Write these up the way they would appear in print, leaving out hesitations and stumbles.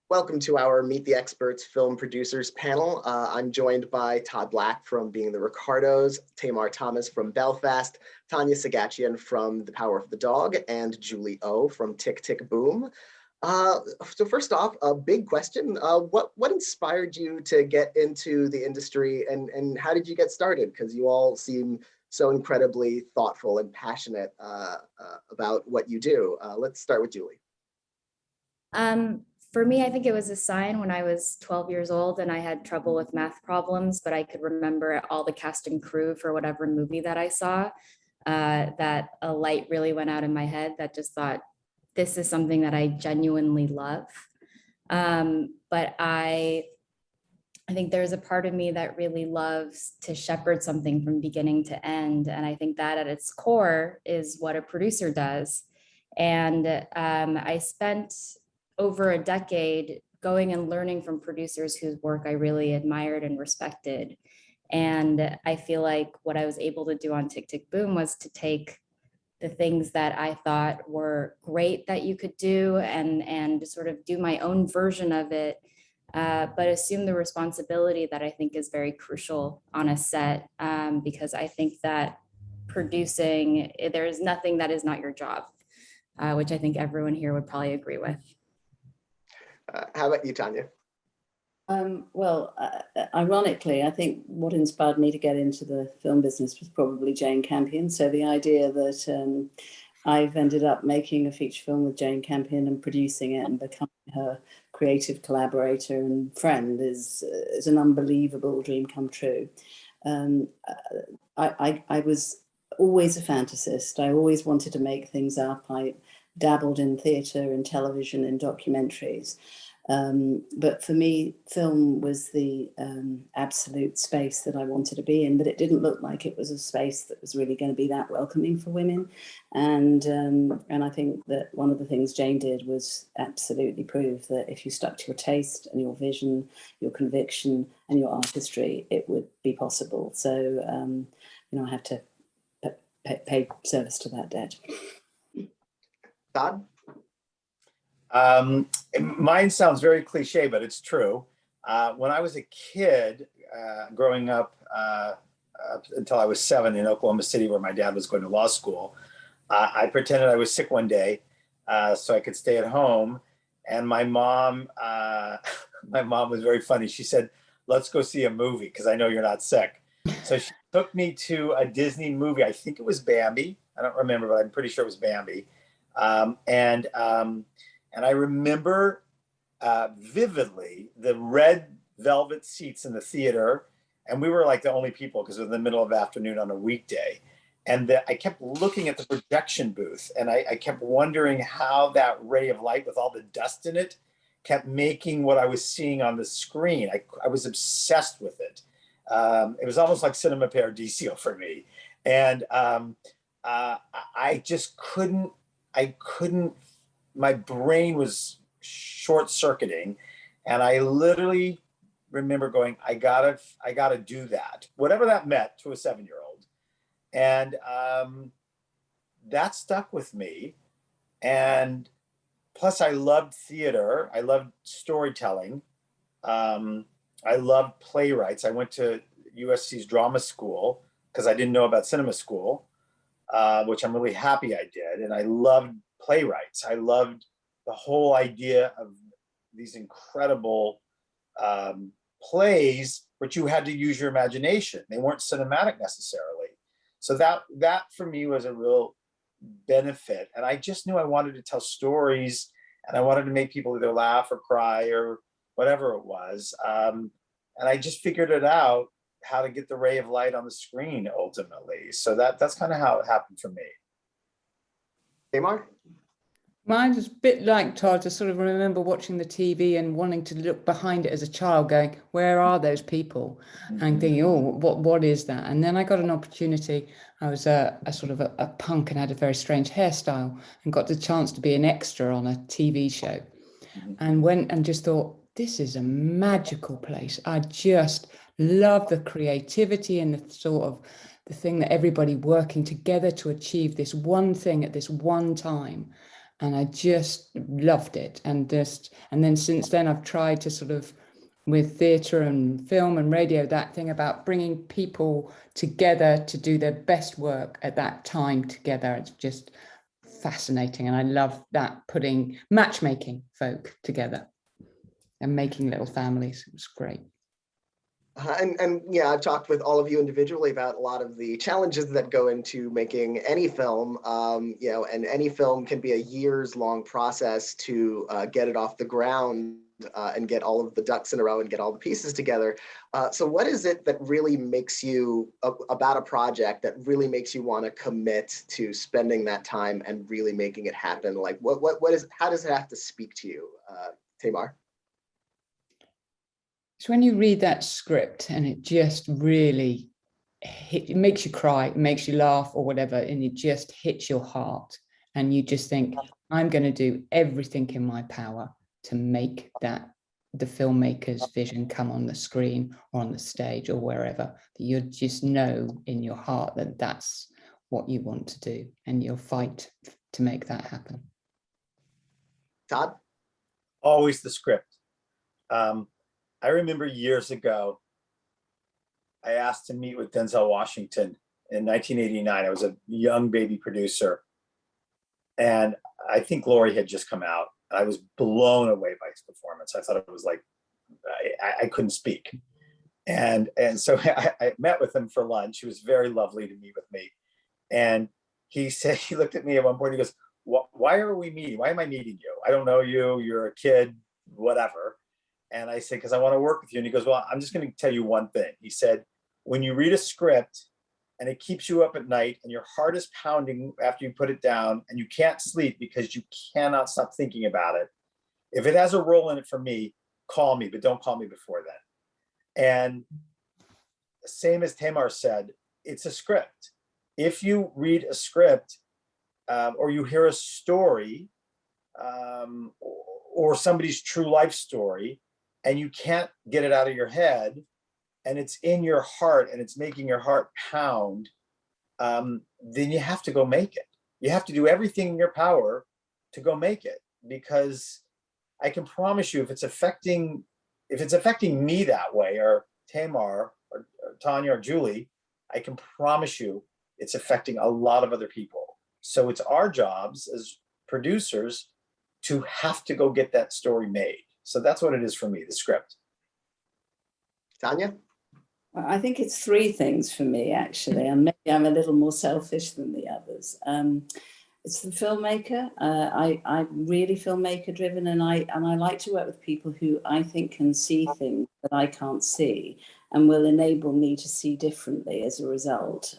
Welcome to our Meet the Experts Film Producers panel. I'm joined by Todd Black from Being the Ricardos, Tamar Thomas from Belfast, Tanya Seghatchian from The Power of the Dog, and Julie O from Tick Tick Boom. So first off, a big question. What inspired you to get into the industry, and how did you get started? Because you all seem so incredibly thoughtful and passionate about what you do. Let's start with Julie. For me, I think it was a sign when I was 12 years old and I had trouble with math problems, but I could remember all the cast and crew for whatever movie that I saw, that a light really went out in my head that just thought, this is something that I genuinely love. But I think there's a part of me that really loves to shepherd something from beginning to end. And I think that at its core is what a producer does. And I spent over a decade going and learning from producers whose work I really admired and respected. And I feel like what I was able to do on Tick Tick Boom was to take the things that I thought were great that you could do and sort of do my own version of it, but assume the responsibility that I think is very crucial on a set, because I think that producing, there is nothing that is not your job, which I think everyone here would probably agree with. How about you, Tanya? Ironically, I think what inspired me to get into the film business was probably Jane Campion. So the idea that I've ended up making a feature film with Jane Campion and producing it and becoming her creative collaborator and friend is an unbelievable dream come true. I was always a fantasist. I always wanted to make things up. I dabbled in theatre and television and documentaries. But for me, film was the absolute space that I wanted to be in, but it didn't look like it was a space that was really going to be that welcoming for women. And I think that one of the things Jane did was absolutely prove that if you stuck to your taste and your vision, your conviction and your artistry, it would be possible. So, I have to pay service to that debt. Todd? Mine sounds very cliche, but it's true. When I was a kid, growing up until I was 7 in Oklahoma City, where my dad was going to law school, I pretended I was sick one day so I could stay at home. And my mom was very funny. She said, "Let's go see a movie because I know you're not sick." So she took me to a Disney movie. I think it was Bambi. I don't remember, but I'm pretty sure it was Bambi. And I remember vividly the red velvet seats in the theater. And we were like the only people because it was in the middle of the afternoon on a weekday. And I kept looking at the projection booth and I kept wondering how that ray of light with all the dust in it kept making what I was seeing on the screen. I was obsessed with it. It was almost like Cinema Paradiso for me. And I just couldn't, my brain was short circuiting. And I literally remember going, I gotta do that, whatever that meant to a 7-year-old. And that stuck with me. And plus I loved theater. I loved storytelling. I loved playwrights. I went to USC's drama school because I didn't know about cinema school, which I'm really happy I did. And I loved playwrights. I loved the whole idea of these incredible plays, but you had to use your imagination. They weren't cinematic necessarily. So that for me was a real benefit. And I just knew I wanted to tell stories and I wanted to make people either laugh or cry or whatever it was. And I just figured it out how to get the ray of light on the screen ultimately. So that's kind of how it happened for me. Tamar? Mine was a bit like Todd. I sort of remember watching the TV and wanting to look behind it as a child, going, where are those people? And thinking, oh, what is that? And then I got an opportunity. I was a sort of a punk and had a very strange hairstyle and got the chance to be an extra on a TV show. And went and just thought, this is a magical place. I just love the creativity and the sort of the thing that everybody working together to achieve this one thing at this one time. and I just loved it. And then since then I've tried to sort of, with theatre and film and radio, that thing about bringing people together to do their best work at that time together. It's just fascinating. And I love that, putting matchmaking folk together and making little families. It was great. And yeah, I've talked with all of you individually about a lot of the challenges that go into making any film, and any film can be a years-long process to get it off the ground and get all of the ducks in a row and get all the pieces together. So what is it that really makes you, about a project that really makes you want to commit to spending that time and really making it happen? Like how does it have to speak to you, Tamar? So when you read that script and it just really it makes you cry, it makes you laugh or whatever, and it just hits your heart, and you just think, I'm going to do everything in my power to make that the filmmaker's vision come on the screen or on the stage or wherever, that you just know in your heart that that's what you want to do, and you'll fight to make that happen. Todd? Always the script. I remember years ago, I asked to meet with Denzel Washington in 1989. I was a young baby producer, and I think Glory had just come out. I was blown away by his performance. I thought it was like, I couldn't speak. And so I met with him for lunch. He was very lovely to meet with me. And he said, he looked at me at one point, he goes, why are we meeting? Why am I meeting you? I don't know you, you're a kid, whatever. And I said, because I want to work with you. And he goes, well, I'm just going to tell you one thing. He said, when you read a script and it keeps you up at night and your heart is pounding after you put it down and you can't sleep because you cannot stop thinking about it, if it has a role in it for me, call me, but don't call me before then. And same as Tamar said, it's a script. If you read a script or you hear a story or somebody's true life story, and you can't get it out of your head, and it's in your heart and it's making your heart pound, then you have to go make it. You have to do everything in your power to go make it, because I can promise you, if it's affecting me that way, or Tamar or Tanya or Julie, I can promise you it's affecting a lot of other people. So it's our jobs as producers to have to go get that story made. So that's what it is for me, the script. Tanya? I think it's three things for me, actually, and maybe I'm a little more selfish than the others. It's the filmmaker. I'm really filmmaker driven, and I like to work with people who I think can see things that I can't see and will enable me to see differently as a result.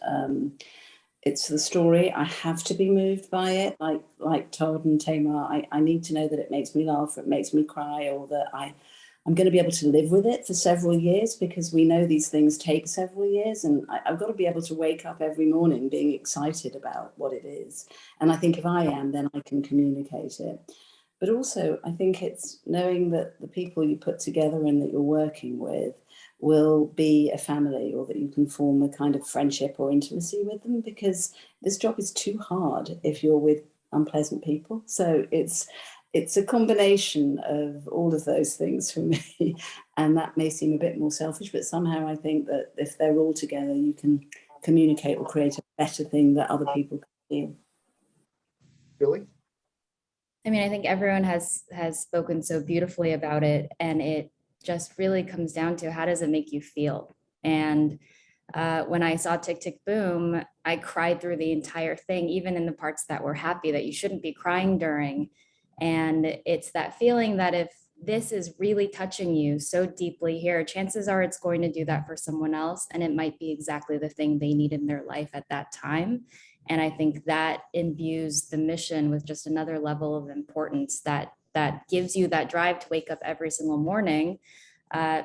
It's the story. I have to be moved by it, like Todd and Tamar. I need to know that it makes me laugh, or it makes me cry, or that I'm going to be able to live with it for several years, because we know these things take several years. And I've got to be able to wake up every morning being excited about what it is. And I think if I am, then I can communicate it. But also, I think it's knowing that the people you put together and that you're working with will be a family, or that you can form a kind of friendship or intimacy with them, because this job is too hard if you're with unpleasant people. So it's a combination of all of those things for me. And that may seem a bit more selfish, but somehow I think that if they're all together, you can communicate or create a better thing that other people can feel. Billy? I mean, I think everyone has spoken so beautifully about it, and it just really comes down to, how does it make you feel? And when I saw Tick, Tick, Boom, I cried through the entire thing, even in the parts that were happy, that you shouldn't be crying during. And it's that feeling that if this is really touching you so deeply here, chances are it's going to do that for someone else, and it might be exactly the thing they need in their life at that time. And I think that imbues the mission with just another level of importance that gives you that drive to wake up every single morning.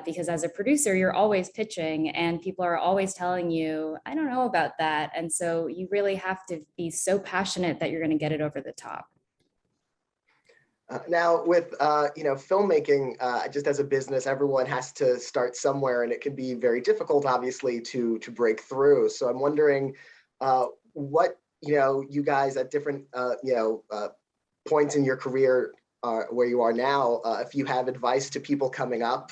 Because as a producer, you're always pitching and people are always telling you, I don't know about that. And so you really have to be so passionate that you're going to get it over the top. Now with filmmaking, just as a business, everyone has to start somewhere, and it can be very difficult, obviously, to break through. So I'm wondering what you guys at different point in your career where you are now, if you have advice to people coming up,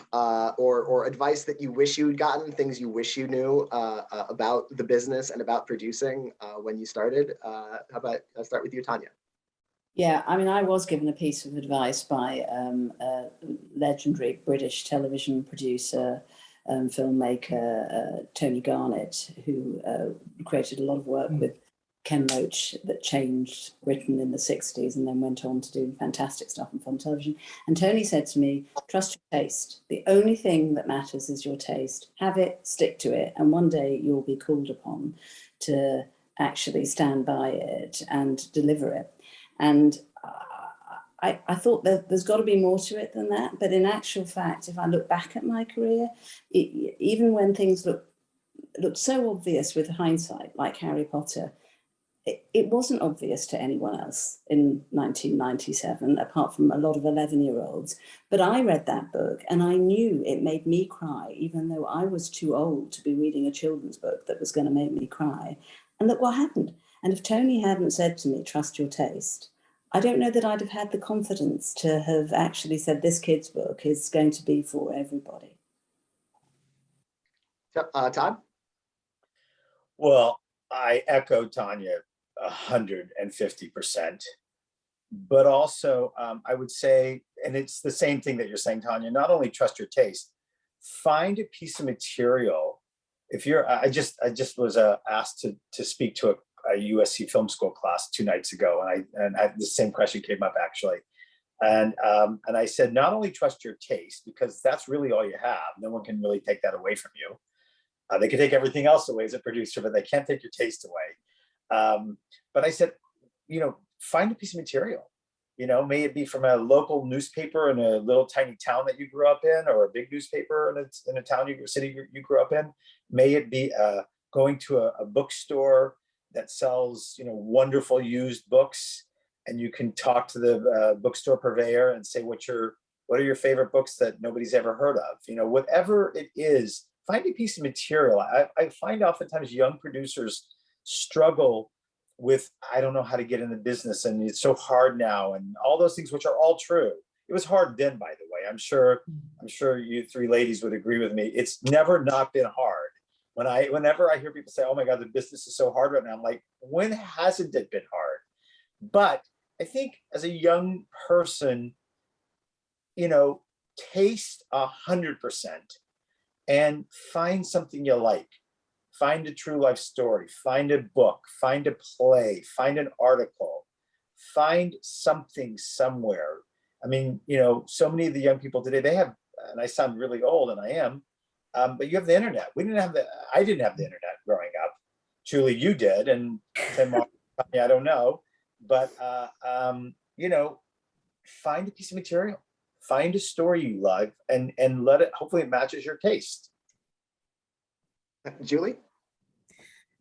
or advice that you wish you had gotten, things you wish you knew about the business and about producing when you started. How about I'll start with you, Tanya? Yeah, I mean, I was given a piece of advice by a legendary British television producer, filmmaker, Tony Garnett, who created a lot of work with Ken Loach that changed Britain in the 60s and then went on to do fantastic stuff on film television. And Tony said to me, trust your taste. The only thing that matters is your taste. Have it, stick to it, and one day you'll be called upon to actually stand by it and deliver it. And I thought that there's got to be more to it than that. But in actual fact, if I look back at my career, even when things look so obvious with hindsight, like Harry Potter, it wasn't obvious to anyone else in 1997, apart from a lot of 11-year-olds. But I read that book and I knew it made me cry, even though I was too old to be reading a children's book that was going to make me cry. And look what happened. And if Tony hadn't said to me, trust your taste, I don't know that I'd have had the confidence to have actually said this kid's book is going to be for everybody. Todd? Well, I echo Tanya 150%. But also, I would say, and it's the same thing that you're saying, Tanya, not only trust your taste, find a piece of material. If you're, I just was asked to speak to a USC film school class 2 nights ago, and the same question came up actually, and I said, not only trust your taste, because that's really all you have. No one can really take that away from you. They can take everything else away as a producer, but they can't take your taste away. But I said, find a piece of material. May it be from a local newspaper in a little tiny town that you grew up in, or a big newspaper in a town, city you grew up in. May it be going to a bookstore that sells, wonderful used books, and you can talk to the bookstore purveyor and say, what are your favorite books that nobody's ever heard of? Whatever it is, find a piece of material. I find oftentimes young producers struggle with, I don't know how to get in the business, and it's so hard now, and all those things, which are all true. It was hard then, by the way. I'm sure you 3 ladies would agree with me. It's never not been hard. Whenever I hear people say, oh my God, the business is so hard right now, I'm like, when hasn't it been hard? But I think as a young person, taste 100% and find something you like. Find a true life story, find a book, find a play, find an article, find something somewhere. I mean, so many of the young people today, they have, and I sound really old, and I am, but you have the internet. I didn't have the internet growing up. Julie, you did, and Tamar, I don't know, but find a piece of material, find a story you love, and let it. Hopefully, it matches your taste. Julie?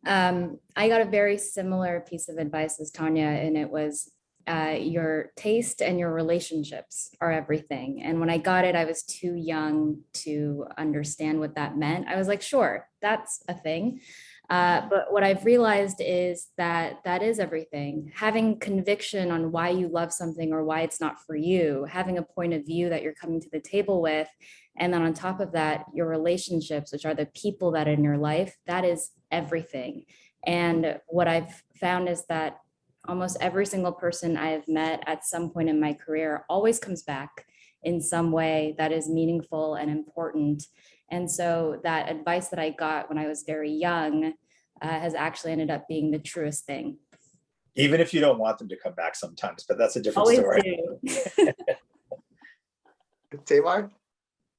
I got a very similar piece of advice as Tanya, and it was your taste and your relationships are everything. And when I got it, I was too young to understand what that meant. I was like, sure, that's a thing. But what I've realized is that is everything. Having conviction on why you love something or why it's not for you, having a point of view that you're coming to the table with, and then on top of that, your relationships, which are the people that are in your life, that is everything. And what I've found is that almost every single person I have met at some point in my career always comes back in some way that is meaningful and important. And so that advice that I got when I was very young has actually ended up being the truest thing. Even if you don't want them to come back sometimes, but that's a different Always story. do. Tamar?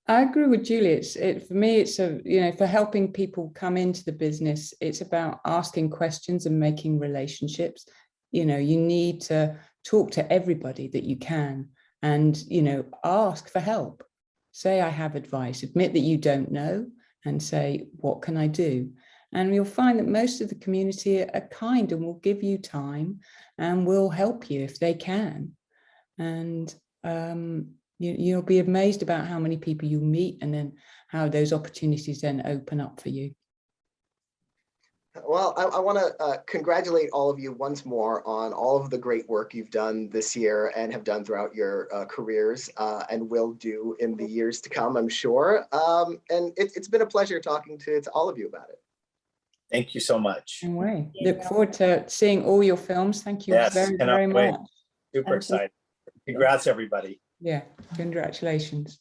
I agree with Julie. For me, it's for helping people come into the business, it's about asking questions and making relationships. You need to talk to everybody that you can, and, ask for help. Say, I have advice, admit that you don't know, and say, what can I do? And you'll find that most of the community are kind and will give you time and will help you if they can. And you'll be amazed about how many people you meet, and then how those opportunities then open up for you. Well, I want to congratulate all of you once more on all of the great work you've done this year and have done throughout your careers and will do in the years to come, I'm sure. And it's been a pleasure talking to all of you about it. Thank you so much. Same way. Look forward to seeing all your films. Thank you Yes, very, cannot very wait. much. Super excited. Congrats, everybody. Yeah, congratulations.